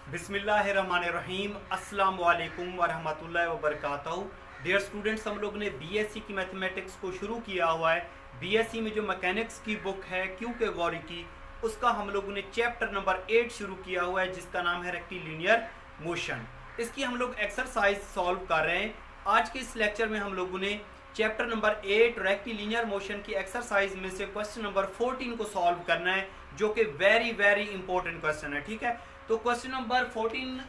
बिस्मिल्लाहिर्रहमानिर्रहीम अस्सलाम वालेकुम वरहमतुल्लाहि वबरकातुहू। डियर स्टूडेंट्स, हम लोग ने बीएससी की मैथमेटिक्स को शुरू किया हुआ है। बीएससी में जो मैकेनिक्स की बुक है क्यू के गौरी की, उसका हम लोगों ने चैप्टर नंबर 8 शुरू किया हुआ है, जिसका नाम है रेक्टिलिनियर मोशन। इसकी हम लोग एक्सरसाइज सॉल्व कर रहे हैं। आज के इस लेक्चर में हम लोगों ने चैप्टर नंबर 8 रेक्टिलिनियर मोशन की एक्सरसाइज में से क्वेश्चन नंबर 14 को सॉल्व करना है, जो कि वेरी वेरी इंपॉर्टेंट क्वेश्चन है। ठीक है, तो क्वेश्चन नंबर 14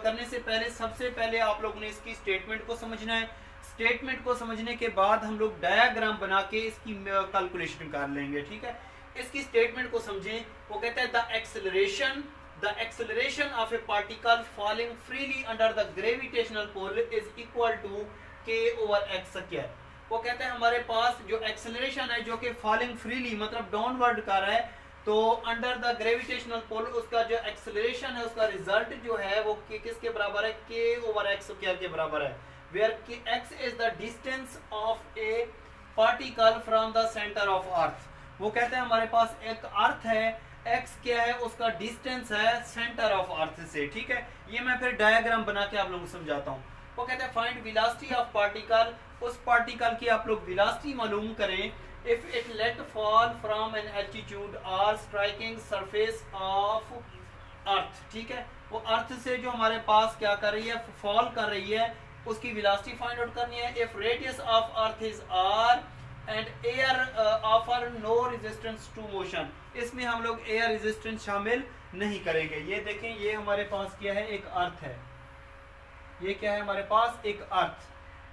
करने से पहले सबसे पहले आप लोगों ने इसकी स्टेटमेंट को समझना है। स्टेटमेंट को समझने के बाद हम लोग डायग्राम बना के इसकी कैलकुलेशन कर लेंगे। ठीक है, इसकी स्टेटमेंट को समझें। वो कहता है the acceleration of a particle falling freely under the gravitational pull is equal to k over x square. वो कहता है हमारे पास जो एक्सेलरेशन है जो कि फॉलिंग फ्रीली मतलब डाउनवर्ड कर रहा है, तो अंडर द ग्रेविटेशनल पुल उसका जो एक्सेलरेशन है उसका रिजल्ट जो है वो किसके बराबर है, k ओवर x स्क्वायर के बराबर है। Where x is the distance of a particle from the centre of earth. वो कहते हैं हमारे पास एक अर्थ है, x क्या है, उसका डिस्टेंस है सेंटर ऑफ अर्थ से। ठीक है, ये मैं फिर डायग्राम बना के आप लोगों को समझाता हूँ। वो कहते हैं फाइंड वेलोसिटी ऑफ पार्टिकल, उस पार्टिकल की आप लोग वेलोसिटी मालूम करें। If it let fall from an altitude or striking surface of earth, ठीक है, वो अर्थ से जो हमारे पास क्या कर रही है, फॉल कर रही है, उसकी वेलोसिटी फाइंड आउट करनी है। If radius of earth is r and air offer no resistance to motion, इसमें हम लोग एयर रेजिस्टेंस शामिल नहीं करेंगे। ये देखें, ये हमारे पास क्या है, एक अर्थ है। ये क्या है हमारे पास, एक अर्थ।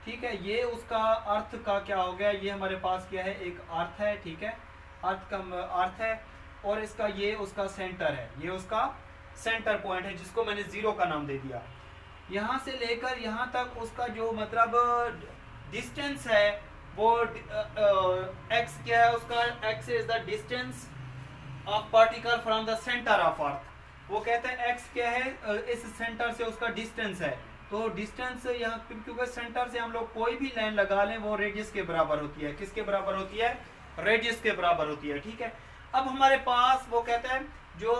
ठीक है, ये उसका अर्थ का क्या हो गया, ये हमारे पास क्या है, एक अर्थ है। ठीक है, अर्थ का अर्थ है, और इसका ये उसका सेंटर है, ये उसका सेंटर पॉइंट है, जिसको मैंने जीरो का नाम दे दिया। यहाँ से लेकर यहाँ तक उसका जो मतलब डिस्टेंस है वो x क्या है, उसका x is the distance of particle from the centre of earth. वो कहते हैं x क्या है, इस सेंटर से उसका डिस्टेंस है। तो डिस्टेंस यहाँ क्योंकि सेंटर से हम लोग कोई भी लाइन लगा लें वो रेडियस के बराबर होती है। किसके बराबर होती है, रेडियस के बराबर होती है। ठीक है, अब हमारे पास वो कहते हैं जो,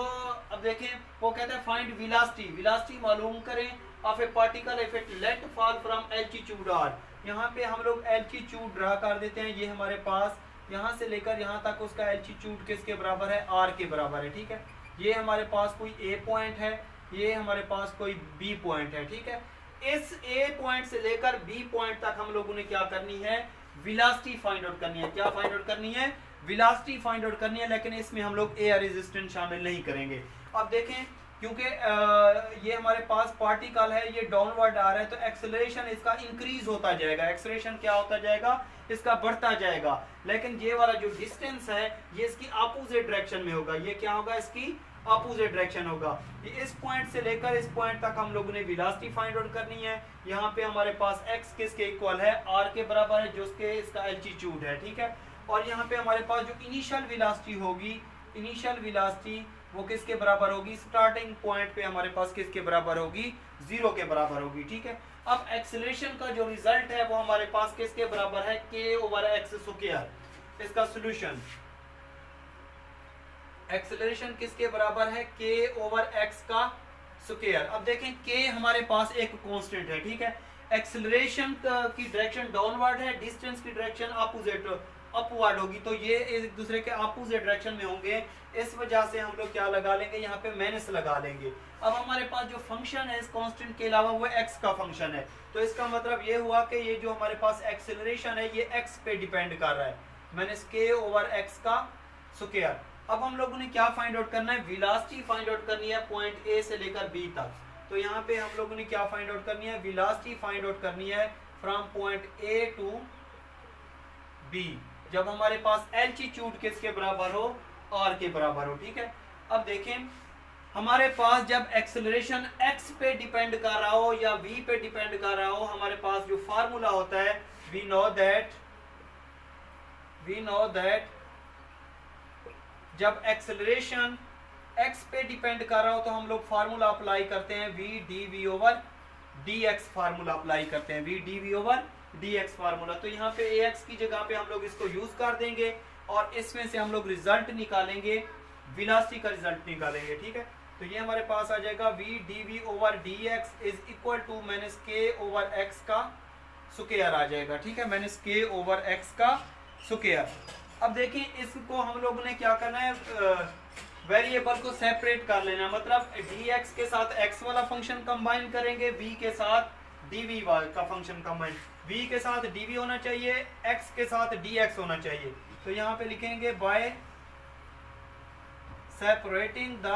अब देखें, वो कहते हैं फाइंड वेलोसिटी, वेलोसिटी मालूम करें of a particle if it let fall from altitude r। यहाँ पे हम लोग एल्टीट्यूड ड्रा कर देते हैं। ये हमारे पास यहाँ से लेकर यहाँ तक उसका एल्टीट्यूड किसके बराबर है, r के बराबर है। ठीक है, ये हमारे पास कोई a पॉइंट है, ये हमारे पास कोई b पॉइंट है। ठीक है, इस A पॉइंट से लेकर B पॉइंट तक हम लोगों ने क्या करनी है, वेलोसिटी फाइंड आउट करनी है। क्या फाइंड आउट करनी है, वेलोसिटी फाइंड आउट करनी है, लेकिन इसमें हम लोग एयर रेजिस्टेंस शामिल नहीं करेंगे। अब देखें, क्योंकि ये हमारे पास पार्टिकल है, ये डाउनवर्ड आ रहा है, तो एक्सेलरेशन इसका इंक्रीज होता जाएगा। एक्सेलरेशन क्या होता जाएगा, इसका बढ़ता जाएगा। लेकिन ये वाला जो डिस्टेंस है ये इसकी अपोजिट डायरेक्शन में होगा। ये क्या होगा, इसकी अपोजिट डायरेक्शन होगा। इस पॉइंट से लेकर इस पॉइंट तक हम लोगों ने वेलोसिटी फाइंड आउट करनी है। यहाँ पे हमारे पास x किसके इक्वल है, r के बराबर है, जो उसके इसका एल्टीट्यूड है। ठीक है, और यहाँ पे हमारे पास जो इनिशियल वेलोसिटी होगी, इनिशियल वेलोसिटी वो किसके बराबर होगी, स्टार्टिंग पॉइंट पे हमारे पास किसके बराबर होगी, जीरो के बराबर होगी। ठीक है, अब एक्सेलरेशन का जो रिजल्ट है वो हमारे पास किसके बराबर है, k ओवर x स्क्वायर। इसका सोल्यूशन, एक्सेलरेशन किसके बराबर है, k ओवर x का स्क्वायर। अब देखें, k हमारे पास एक कांस्टेंट है। ठीक है, एक्सेलरेशन की डायरेक्शन डाउनवर्ड है, डिस्टेंस की डायरेक्शन अपोजिट अपवर्ड होगी, तो ये एक दूसरे के अपोजिट डायरेक्शन में होंगे। इस वजह से हम लोग क्या लगा लेंगे, यहाँ पे माइनस लगा लेंगे। अब हमारे पास जो फंक्शन है इस कांस्टेंट के अलावा वो x का फंक्शन है, तो इसका मतलब ये हुआ कि ये जो हमारे पास एक्सेलरेशन है ये x पे डिपेंड कर रहा है, माइनस k ओवर x का स्क्वायर। अब हम लोगों ने क्या फाइंड आउट करना है, वेलोसिटी फाइंड आउट करनी है पॉइंट A से लेकर B तक। तो यहाँ पे हम लोगों ने क्या फाइंड आउट करनी है, वेलोसिटी फाइंड आउट करनी है from point A to B, जब हमारे पास एल्टीट्यूड किसके बराबर हो, r के बराबर हो। ठीक है, अब देखें, हमारे पास जब एक्सेलरेशन x पे डिपेंड कर रहा हो या v पे डिपेंड कर रहा हो, हमारे पास जो फार्मूला होता है, वी नो दैट जब एक्सेलरेशन x पे डिपेंड कर रहा हो तो हम लोग फार्मूला अप्लाई करते हैं, v dv over dx formula apply करते हैं, v dv over dx formula. तो यहाँ पे ax की जगह पे हम लोग इसको यूज कर देंगे और इसमें से हम लोग रिजल्ट निकालेंगे, वेलोसिटी का रिजल्ट निकालेंगे। ठीक है, तो तो ये हमारे पास आ जाएगा v d v over d x is equal to minus k over x का स्क्वायर आ जाएगा। ठीक है, माइनस के ओवर एक्स का स्क्वायर। अब देखिए इसको हम लोगों ने क्या करना है, वेरिएबल को सेपरेट कर लेना, मतलब डी एक्स के साथ एक्स वाला फंक्शन कंबाइन करेंगे, वी के साथ डीवी का फंक्शन कंबाइन, वी के साथ डीवी होना चाहिए, एक्स के साथ डी एक्स होना चाहिए। तो यहाँ पे लिखेंगे bye separating the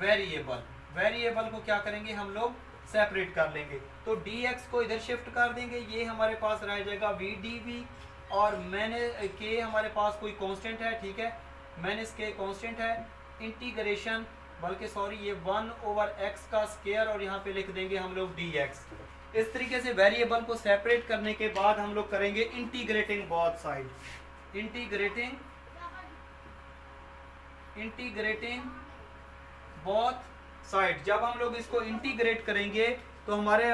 variable, variable को क्या करेंगे हम लोग सेपरेट कर लेंगे। तो dx को इधर शिफ्ट कर देंगे, ये हमारे पास रह जाएगा वी डी वी, और मैंने के हमारे पास कोई कांस्टेंट है, ठीक है, माइनस के कांस्टेंट है, इंटीग्रेशन, बल्कि सॉरी ये 1 ओवर x का स्क्वायर, और यहाँ पे लिख देंगे हम लोग dx। इस तरीके से वेरिएबल को सेपरेट करने के बाद हम लोग करेंगे integrating both side, integrating both side. जब हम लोग इसको इंटीग्रेट करेंगे तो हमारे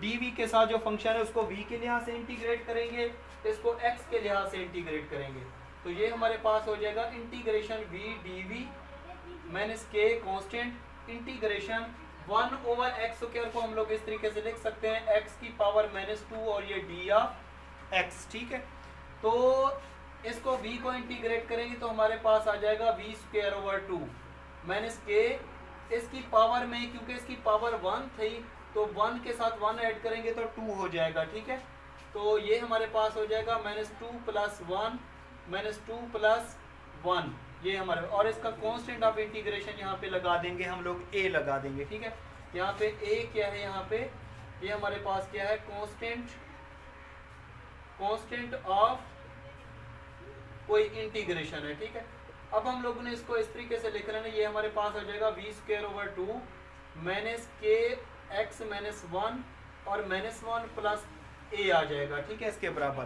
dv के साथ जो फंक्शन है उसको v के लिहाज से इंटीग्रेट करेंगे, इसको x के लिहाज से इंटीग्रेट करेंगे। तो ये हमारे पास हो जाएगा इंटीग्रेशन v dv माइनस के constant integration 1 over x square को हम लोग इस तरीके से लिख सकते हैं x की पावर -2 और ये d ऑफ x। ठीक है, तो इसको v को इंटीग्रेट करेंगे तो हमारे पास आ जाएगा v स्क्वायर ओवर 2 माइनस के, इसकी पावर में क्योंकि इसकी पावर 1 थी तो 1 के साथ 1 ऐड करेंगे तो 2 हो जाएगा। ठीक है, तो ये हमारे पास हो जाएगा -2 + 1 -2 + 1, ये हमारे, और इसका कांस्टेंट ऑफ इंटीग्रेशन यहाँ पे लगा देंगे हम लोग, a लगा देंगे। ठीक है, यहाँ पे a क्या है, यहाँ पे ये हमारे पास क्या है, कांस्टेंट ऑफ कोई इंटीग्रेशन है। ठीक है, अब हम लोगों ने इसको इस तरीके से लिख रहे हैं, ये हमारे पास हो जाएगा वी स्क्वायर ओवर 2 माइनस के एक्स -1 और -1 प्लस a आ जाएगा। ठीक है, इसके बराबर।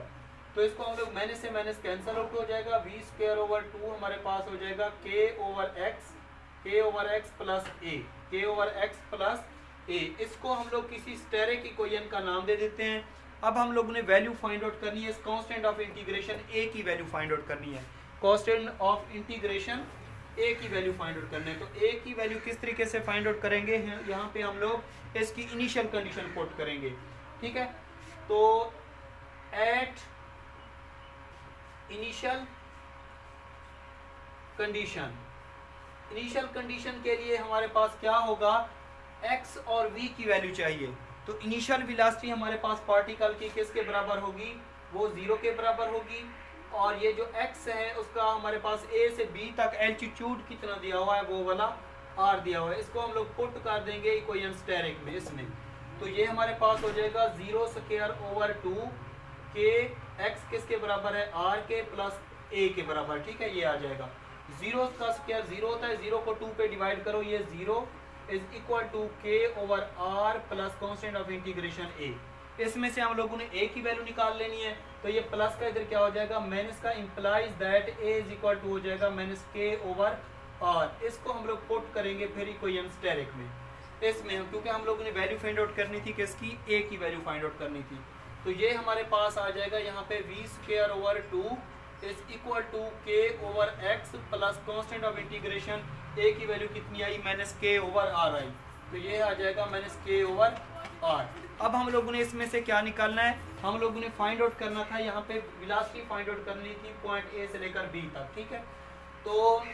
तो इसको हम लोग माइनस से माइनस कैंसिल आउट हो जाएगा, वी स्क्वायर ओवर 2 हमारे पास हो जाएगा के ओवर एक्स प्लस a, के ओवर एक्स प्लस a। इसको हम लोग किसी स्टेरिक इक्वेशन का नाम दे देते हैं। अब हम लोगों ने वैल्यू फाइंड आउट करनी है, इस कांस्टेंट ऑफ इंटीग्रेशन a की वैल्यू फाइंड आउट करनी है, कांस्टेंट ऑफ इंटीग्रेशन a की वैल्यू फाइंड आउट करने। तो a की वैल्यू किस तरीके से फाइंड आउट करेंगे, यहाँ पे हम लोग इसकी इनिशियल कंडीशन पुट करेंगे। ठीक है, तो एट इनिशियल कंडीशन के लिए हमारे पास क्या होगा, x और v की वैल्यू चाहिए। तो इनिशियल वेलोसिटी हमारे पास पार्टिकल की किसके बराबर होगी, वो 0 के बराबर होगी, और ये जो x है उसका हमारे पास a से b तक एल्टीट्यूड कितना दिया हुआ है, वो वाला r दिया हुआ है। इसको हम लोग पुट कर देंगे इक्वेशन स्टेरिक में इसमें। तो ये हमारे पास हो जाएगा 0 स्क्वायर ओवर 2 के x किसके बराबर है, r के प्लस a के बराबर। ठीक है, ये आ जाएगा 0 का स्क्वायर 0 होता है, 0 को 2 पे डिवाइड करो, ये 0 is equal to k over r plus constant of integration a। इसमें से हम लोगों ने a की वैल्यू निकाल लेनी है, तो ये प्लस का इधर क्या हो जाएगा, माइनस का implies that a is equal to हो जाएगा माइनस के ओवर r। इसको हम लोग पुट करेंगे फिर इक्वेशन स्टेरिक में, इसमें क्योंकि हम लोगों ने वैल्यू फाइंड आउट करनी थी किसकी, a की वैल्यू फाइंड आउट करनी थी। तो ये हमारे पास आ जाएगा यहाँ पे v square over 2 is equal to k over x plus constant of integration a की वैल्यू कितनी आई, माइनस के ओवर r आई। तो ये आ जाएगा माइनस के ओवर r। अब हम लोगों ने इसमें से क्या निकालना है, हम लोगों ने फाइंड आउट करना था, यहाँ पे वेलोसिटी फाइंड आउट करनी थी पॉइंट a से लेकर b तक। ठीक है, तो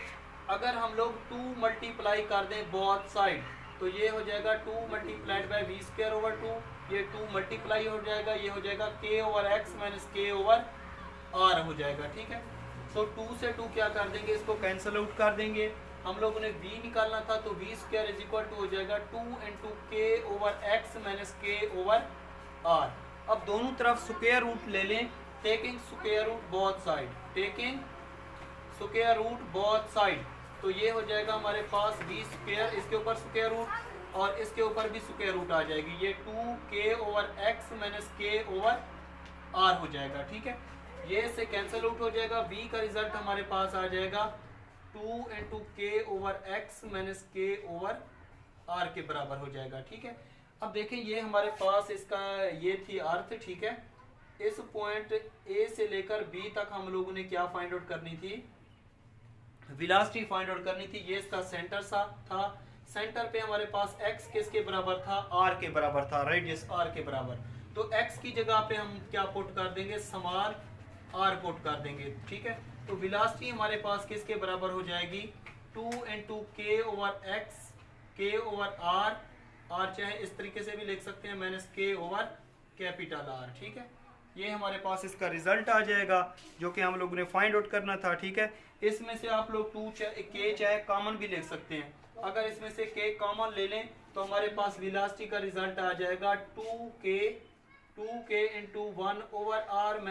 अगर हम लोग 2 मल्टीप्लाई कर दें बोथ साइड, तो ये हो जाएगा 2 multiplied by v square over 2, ये 2 मल्टीप्लाई हो जाएगा, ये हो जाएगा के over x minus k over are हो जाएगा। ठीक है, सो 2 से 2 क्या कर देंगे, इसको कैंसिल आउट कर देंगे। हम लोगों ने v निकालना था, तो v square is equal to हो जाएगा 2 into k over x minus k over r. अब दोनों तरफ स्क्वायर रूट ले लें, taking square root both side, taking square root both side. तो ये हो जाएगा हमारे पास v स्क्वायर, इसके ऊपर स्क्वायर रूट और इसके ऊपर भी स्क्वायर रूट आ जाएगी, ये 2k over x minus k over r हो जाएगा। ठीक है, ये से कैंसिल आउट हो जाएगा, v का रिजल्ट हमारे पास आ जाएगा 2 into k over x minus k over r के बराबर हो जाएगा। ठीक है, अब देखें ये हमारे पास इसका ये थी अर्थ। ठीक है, इस पॉइंट a से लेकर b तक हम लोगों ने क्या फाइंड आउट करनी थी, वेलोसिटी फाइंड आउट करनी थी, ये इसका सेंटर था। सेंटर पे हमारे पास x किसके बराबर था, r के बराबर था, रेडियस r के बराबर। तो x की जगह पे हम क्या पुट कर देंगे, समान r पुट कर देंगे, ठीक है। तो वेलोसिटी हमारे पास किसके बराबर हो जाएगी, 2 × k/x k/r, r चाहे इस तरीके से भी लिख सकते हैं, -k/R, ठीक है। ये हमारे पास इसका रिजल्ट आ जाएगा जो कि हम लोगों ने फाइंड आउट करना था, ठीक है। इसमें से आप लोग k चाहे कॉमन भी लिख सकते हैं। अगर इसमें से k कॉमन ले लें तो हमारे पास वेलोसिटी का रिजल्ट आ जाएगा 2k × 1/r -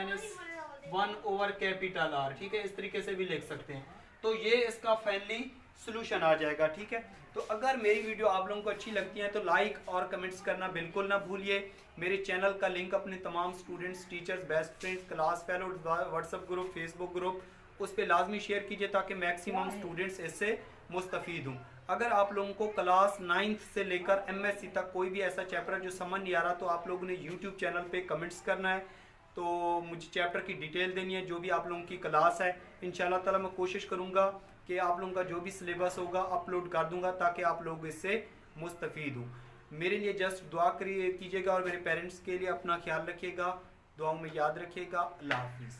1/R, ठीक है। इस तरीके से भी लिख सकते हैं। तो ये इसका फाइनली सोल्यूशन आ जाएगा, ठीक है। तो अगर मेरी वीडियो आप लोगों को अच्छी लगती है तो लाइक और कमेंट्स करना बिल्कुल ना भूलिए। मेरे चैनल का लिंक अपने तमाम students, teachers, best friends, class fellow, WhatsApp group, Facebook group, उस पर लाजमी शेयर कीजिए ताकि मैक्सिमम स्टूडेंट्स इससे मुस्तफ़ीद हों। अगर आप लोगों को क्लास 9th से लेकर MSc तक कोई भी ऐसा चैप्टर जो समझ नहीं आ रहा तो आप लोगों ने यूट्यूब चैनल पे कमेंट्स करना है, तो मुझे चैप्टर की डिटेल देनी है जो भी आप लोगों की क्लास है। इंशाल्लाह ताला मैं कोशिश करूँगा कि आप लोगों का जो भी सिलेबस होगा अपलोड कर दूंगा ताकि आप लोग इससे मुस्तफ़ीद हों। मेरे लिए जस्ट दुआ कीजिएगा और मेरे पेरेंट्स के लिए अपना ख्याल रखिएगा, दुआओं में याद रखिएगा। अल्लाह हाफिज़।